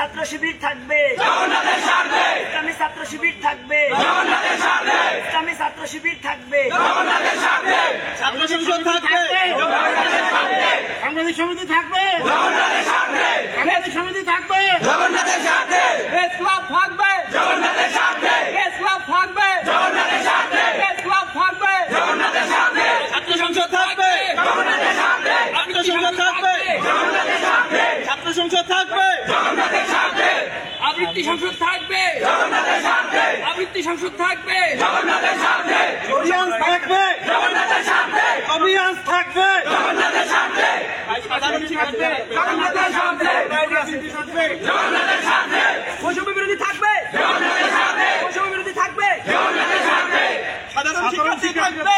ছাত্র শিবির থাকবে, ইসলামী ছাত্র শিবির থাকবে, ইসলামী ছাত্র শিবির থাকবে, ছাত্র সংসদ থাকবে, সাংবাদিক সমিতি থাকবে, সাংবাদিক সমিতি থাকবে, প্রেস ক্লাব থাকবে, প্রেস ক্লাব থাকবে, প্রেস ক্লাব থাকবে, ছাত্র সংসদ থাকবে, ছাত্র সংসদ থাকবে, ছাত্র সংসদ থাকবে, আবৃত্তি সংসদ থাকবে, আবৃত্তি সংসদ থাকবে, অভিযান থাকবে, অভিযান থাকবে, বৈষম্য বিরোধী থাকবে, বৈষম্য বিরোধী থাকবে, সাধারণ শিক্ষার্থী থাকবে,